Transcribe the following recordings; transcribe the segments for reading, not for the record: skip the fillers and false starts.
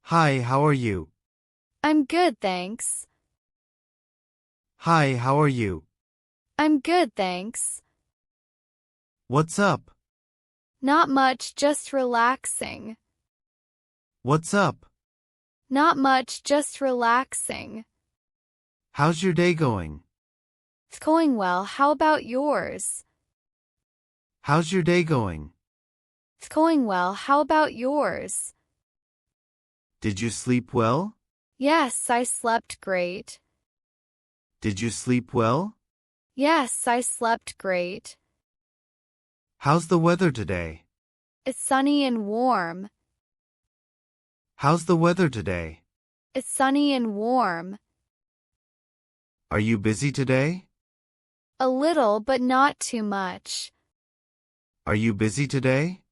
Hi, how are you? I'm good, thanks. Hi, how are you? I'm good, thanks. What's up? Not much, just relaxing. What's up? Not much, just relaxing. How's your day going? It's going well, how about yours? How's your day going? It's going well, how about yours? Did you sleep well? Yes, I slept great. Did you sleep well? Yes, I slept great. How's the weather today? It's sunny and warm. How's the weather today? It's sunny and warm. Are you busy today? A little, but not too much. Are you busy today?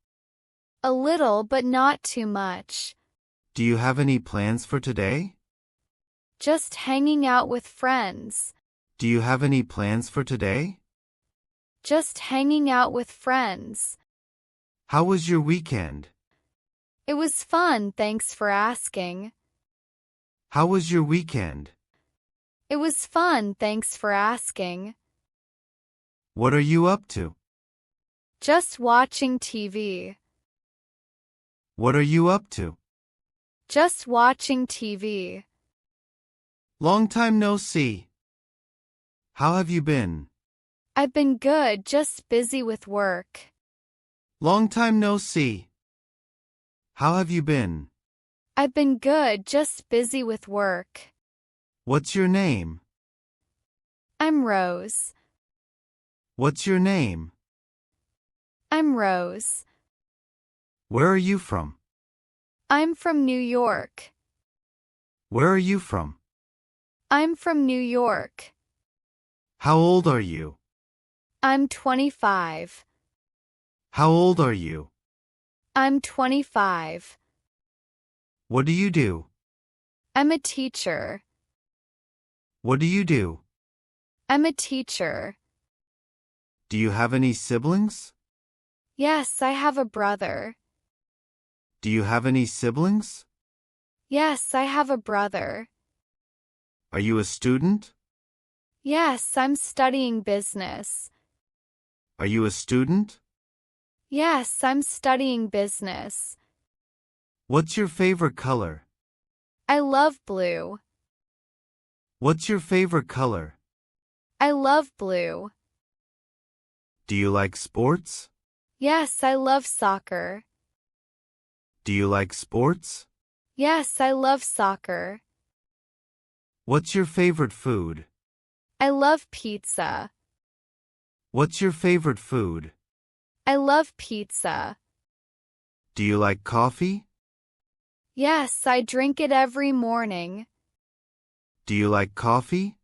A little, but not too much. Do you have any plans for today? Just hanging out with friends. Do you have any plans for today? Just hanging out with friends. How was your weekend? It was fun, thanks for asking. How was your weekend? It was fun, thanks for asking. What are you up to? Just watching TV. What are you up to? Just watching TV. Long time no see. How have you been? I've been good, just busy with work. Long time no see. How have you been? I've been good, just busy with work. What's your name? I'm Rose. What's your name? I'm Rose. Where are you from? I'm from New York. Where are you from? I'm from New York. How old are you? I'm 25. How old are you? I'm 25. What do you do? I'm a teacher. What do you do? I'm a teacher. Do you have any siblings? Yes, I have a brother. Do you have any siblings? Yes, I have a brother. Are you a student? Yes, I'm studying business. Are you a student? Yes, I'm studying business. What's your favorite color? I love blue. What's your favorite color? I love blue. Do you like sports? Yes, I love soccer. Do you like sports? Yes, I love soccer. What's your favorite food? I love pizza. What's your favorite food? I love pizza. Do you like coffee? Yes, I drink it every morning. Do you like coffee?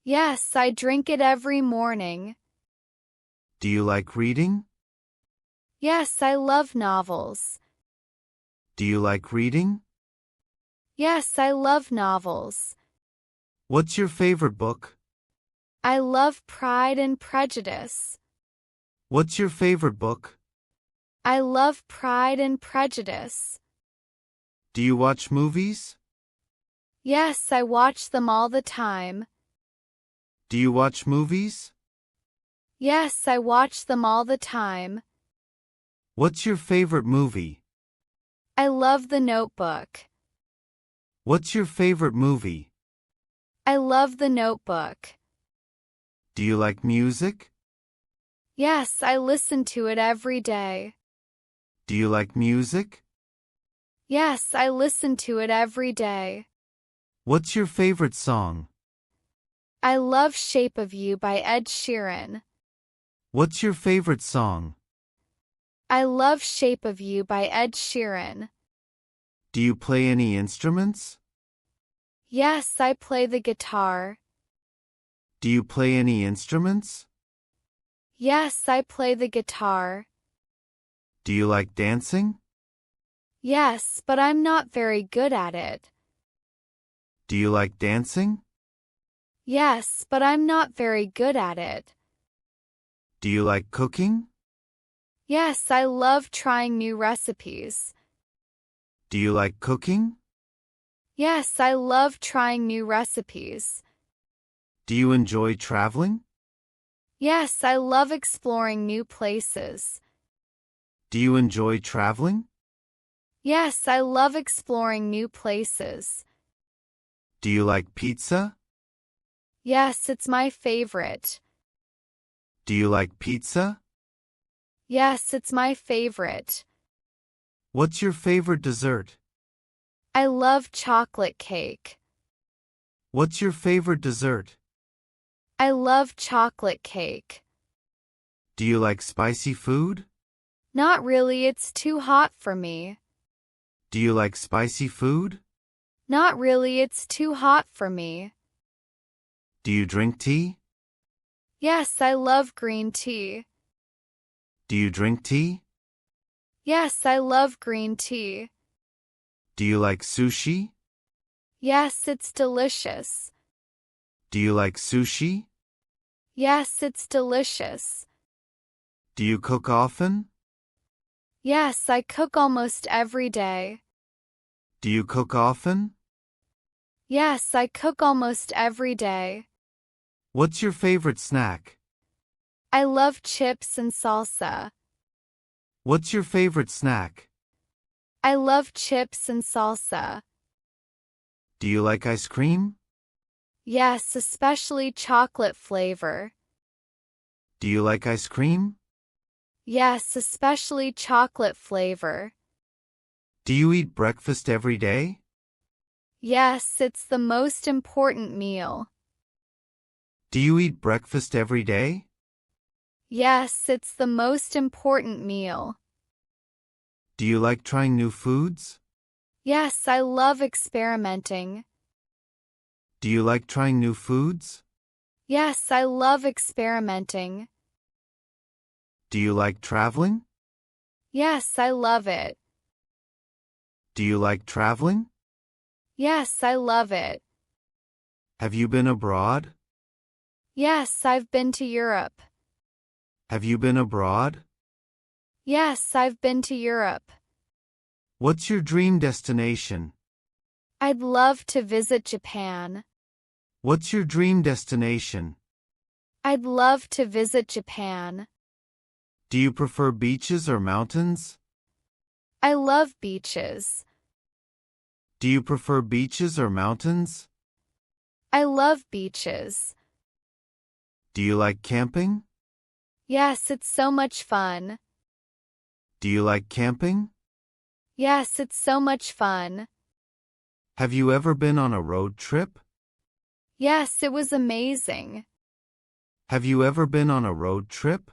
Yes, I drink it every morning. Do you like reading? Yes, I love novels. Do you like reading? Yes, I love novels. What's your favorite book? I love Pride and Prejudice. What's your favorite book? I love Pride and Prejudice. Do you watch movies? Yes, I watch them all the time. Do you watch movies? Yes, I watch them all the time. What's your favorite movie? I love The Notebook. What's your favorite movie? I love The Notebook. Do you like music? Yes, I listen to it every day. Do you like music? Yes, I listen to it every day. What's your favorite song? I love Shape of You by Ed Sheeran. What's your favorite song? I love Shape of You by Ed Sheeran. Do you play any instruments? Yes, I play the guitar. Do you play any instruments? Yes, I play the guitar. Do you like dancing? Yes, but I'm not very good at it. Do you like dancing? Yes, but I'm not very good at it. Do you like cooking? Yes, I love trying new recipes. Do you like cooking? Yes, I love trying new recipes. Do you enjoy traveling? Yes, I love exploring new places. Do you enjoy traveling? Yes, I love exploring new places. Do you like pizza? Yes, it's my favorite. Do you like pizza? Yes, it's my favorite. What's your favorite dessert? I love chocolate cake. What's your favorite dessert? I love chocolate cake. Do you like spicy food? Not really, it's too hot for me. Do you like spicy food? Not really, it's too hot for me. Do you drink tea? Yes, I love green tea. Do you drink tea? Yes, I love green tea. Do you like sushi? Yes, it's delicious. Do you like sushi? Yes, it's delicious. Do you cook often? Yes, I cook almost every day. Do you cook often? Yes, I cook almost every day. What's your favorite snack? I love chips and salsa. What's your favorite snack? I love chips and salsa. Do you like ice cream? Yes, especially chocolate flavor. Do you like ice cream? Yes, especially chocolate flavor. Do you eat breakfast every day? Yes, it's the most important meal. Do you eat breakfast every day? Yes, it's the most important meal. Do you like trying new foods? Yes, I love experimenting. Do you like trying new foods? Yes, I love experimenting. Do you like traveling? Yes, I love it. Do you like traveling? Yes, I love it. Have you been abroad? Yes, I've been to Europe. Have you been abroad? Yes, I've been to Europe. What's your dream destination? I'd love to visit Japan. What's your dream destination? I'd love to visit Japan. Do you prefer beaches or mountains? I love beaches. Do you prefer beaches or mountains? I love beaches. Do you like camping? Yes, it's so much fun. Do you like camping? Yes, it's so much fun. Have you ever been on a road trip? Yes, it was amazing. Have you ever been on a road trip?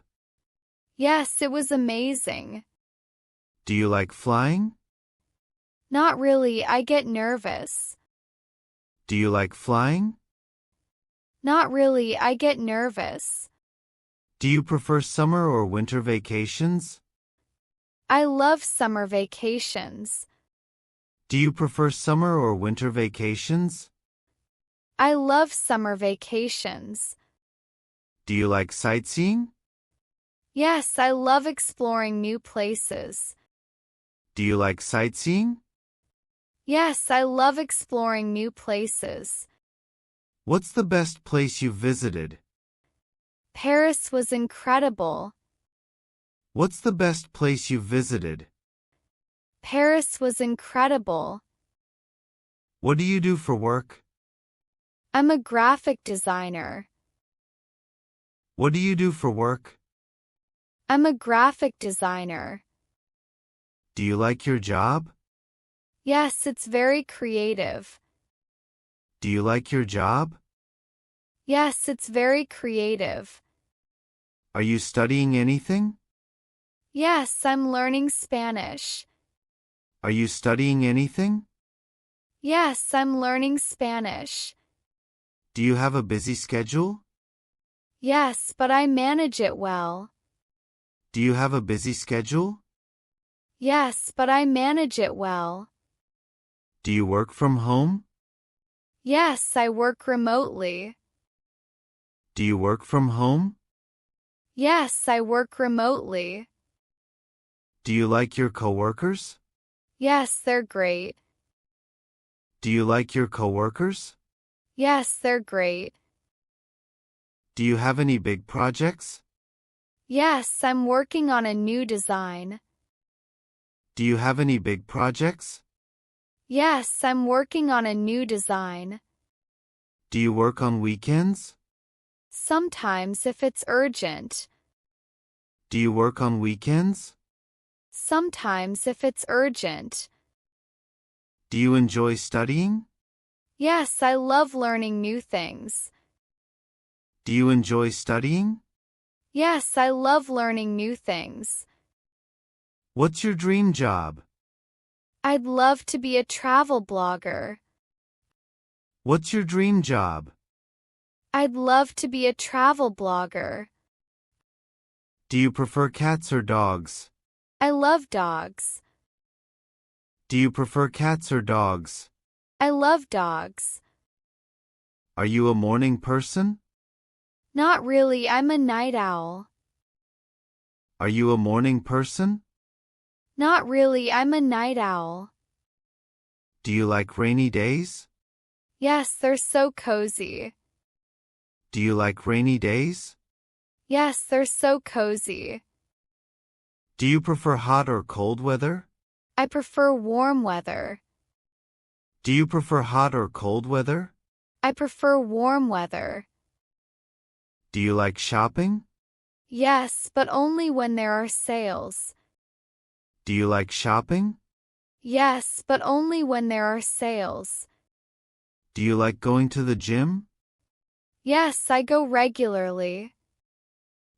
Yes, it was amazing. Do you like flying? Not really, I get nervous. Do you like flying? Not really, I get nervous. Do you prefer summer or winter vacations? I love summer vacations. Do you prefer summer or winter vacations? I love summer vacations. Do you like sightseeing? Yes, I love exploring new places. Do you like sightseeing? Yes, I love exploring new places. What's the best place you've visited? Paris was incredible. What's the best place you've visited? Paris was incredible. What do you do for work? I'm a graphic designer. What do you do for work? I'm a graphic designer. Do you like your job? Yes, it's very creative. Do you like your job? Yes, it's very creative. Are you studying anything? Yes, I'm learning Spanish. Are you studying anything? Yes, I'm learning Spanish. Do you have a busy schedule? Yes, but I manage it well. Do you have a busy schedule? Yes, but I manage it well. Do you work from home? Yes, I work remotely. Do you work from home? Yes, I work remotely. Do you like your coworkers? Yes, they're great. Do you like your coworkers? Yes, they're great. Do you have any big projects? Yes, I'm working on a new design. Do you have any big projects? Yes, I'm working on a new design. Do you work on weekends? Sometimes if it's urgent. Do you work on weekends? Sometimes if it's urgent. Do you enjoy studying? Yes, I love learning new things. Do you enjoy studying? Yes, I love learning new things. What's your dream job? I'd love to be a travel blogger. What's your dream job? I'd love to be a travel blogger. Do you prefer cats or dogs? I love dogs. Do you prefer cats or dogs? I love dogs. Are you a morning person? Not really, I'm a night owl. Are you a morning person? Not really, I'm a night owl. Do you like rainy days? Yes, they're so cozy. Do you like rainy days? Yes, they're so cozy. Do you prefer hot or cold weather? I prefer warm weather. Do you prefer hot or cold weather? I prefer warm weather. Do you like shopping? Yes, but only when there are sales. Do you like shopping? Yes, but only when there are sales. Do you like going to the gym? Yes, I go regularly.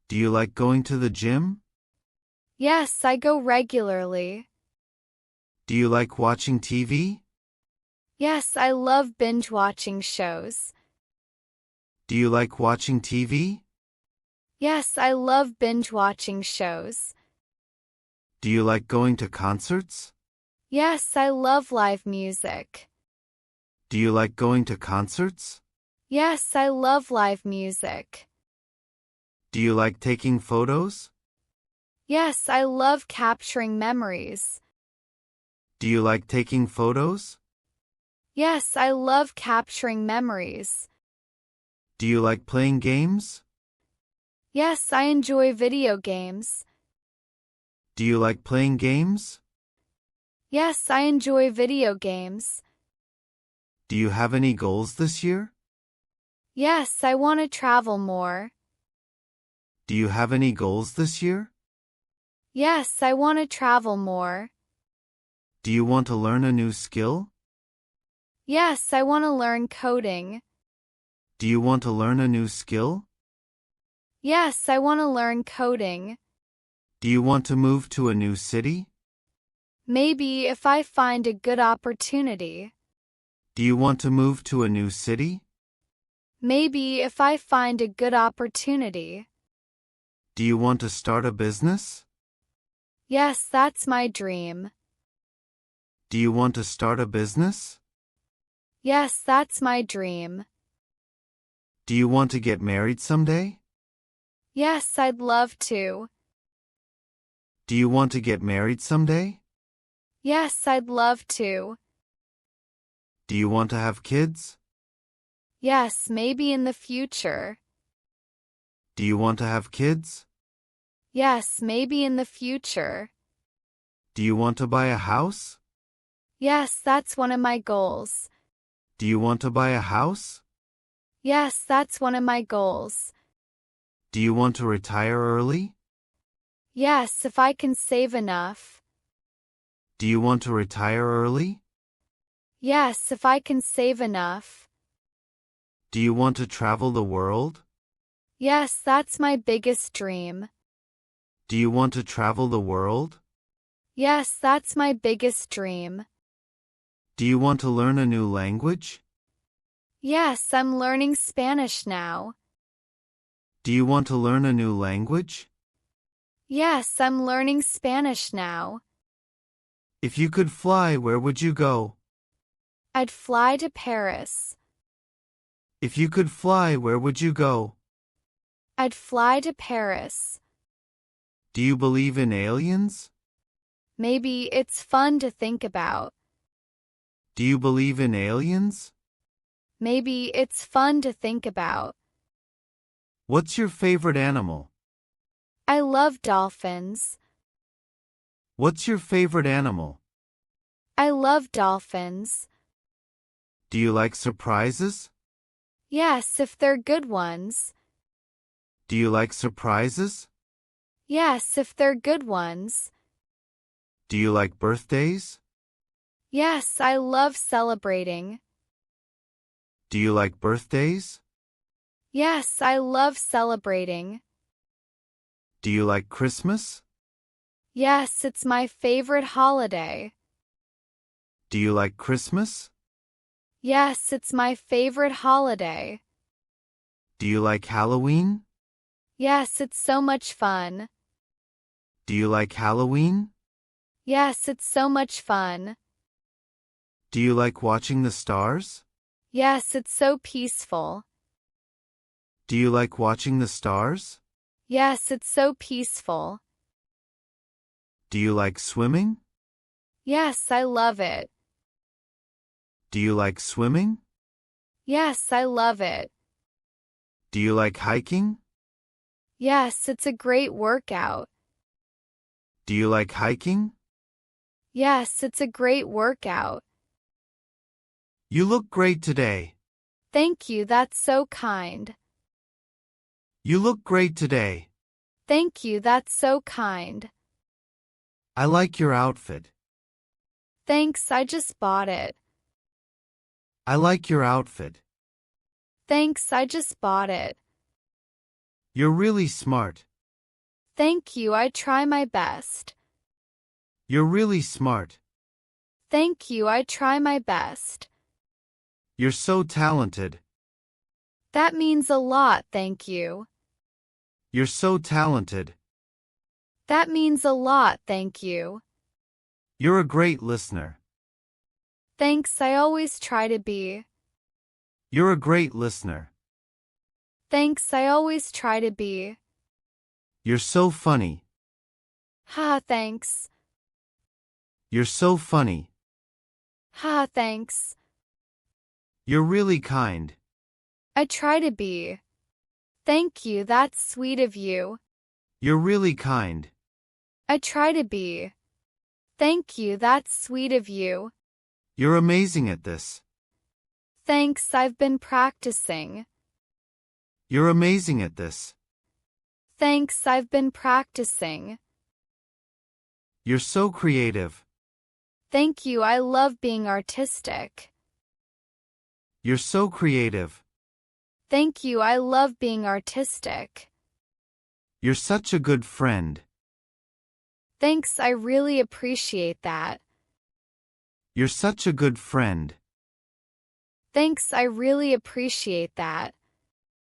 Do you like going to the gym? Yes, I go regularly. Do you like watching TV? Yes, I love binge-watching shows. Do you like watching TV? Yes, I love binge-watching shows. Do you like going to concerts? Yes, I love live music. Do you like going to concerts? Yes, I love live music. Do you like taking photos? Yes, I love capturing memories. Do you like taking photos? Yes, I love capturing memories. Do you like playing games? Yes, I enjoy video games. Do you like playing games? Yes, I enjoy video games. Do you have any goals this year? Yes, I want to travel more. Do you have any goals this year? Yes, I want to travel more. Do you want to learn a new skill? Yes, I want to learn coding. Do you want to learn a new skill? Yes, I want to learn coding. Do you want to move to a new city? Maybe if I find a good opportunity. Do you want to move to a new city? Maybe if I find a good opportunity. Do you want to start a business? Yes, that's my dream. Do you want to start a business? Yes, that's my dream. Do you want to get married someday? Yes, I'd love to. Do you want to get married someday? Yes, I'd love to. Do you want to have kids? Yes, maybe in the future. Do you want to have kids? Yes, maybe in the future. Do you want to buy a house? Yes, that's one of my goals. Do you want to buy a house? Yes, that's one of my goals. Do you want to retire early? Yes, if I can save enough. Do you want to retire early? Yes, if I can save enough. Do you want to travel the world? Yes, that's my biggest dream. Do you want to travel the world? Yes, that's my biggest dream. Do you want to learn a new language? Yes, I'm learning Spanish now. Do you want to learn a new language? Yes, I'm learning Spanish now. If you could fly, where would you go? I'd fly to Paris. If you could fly, where would you go? I'd fly to Paris. Do you believe in aliens? Maybe it's fun to think about. Do you believe in aliens? Maybe it's fun to think about. What's your favorite animal? I love dolphins. What's your favorite animal? I love dolphins. Do you like surprises? Yes, if they're good ones. Do you like surprises? Yes, if they're good ones. Do you like birthdays? Yes, I love celebrating. Do you like birthdays? Yes, I love celebrating. Do you like Christmas? Yes, it's my favorite holiday. Do you like Christmas? Yes, it's my favorite holiday. Do you like Halloween? Yes, it's so much fun. Do you like Halloween? Yes, it's so much fun. Do you like watching the stars? Yes, it's so peaceful. Do you like watching the stars? Yes, it's so peaceful. Do you like swimming? Yes, I love it. Do you like swimming? Yes, I love it. Do you like hiking? Yes, it's a great workout. Do you like hiking? Yes, it's a great workout. You look great today. Thank you, that's so kind. You look great today. Thank you, that's so kind. I like your outfit. Thanks, I just bought it. I like your outfit. Thanks, I just bought it. You're really smart. Thank you, I try my best. You're really smart. Thank you, I try my best. You're so talented. That means a lot, thank you. You're so talented. That means a lot, thank you. You're a great listener. Thanks, I always try to be. You're a great listener. Thanks, I always try to be. You're so funny. Ha, thanks. You're so funny. Ha, thanks. You're really kind. I try to be. Thank you, that's sweet of you. You're really kind. I try to be. Thank you, that's sweet of you. You're amazing at this. Thanks, I've been practicing. You're amazing at this. Thanks, I've been practicing. You're so creative. Thank you, I love being artistic. You're so creative. Thank you, I love being artistic. You're such a good friend. Thanks, I really appreciate that. You're such a good friend. Thanks, I really appreciate that.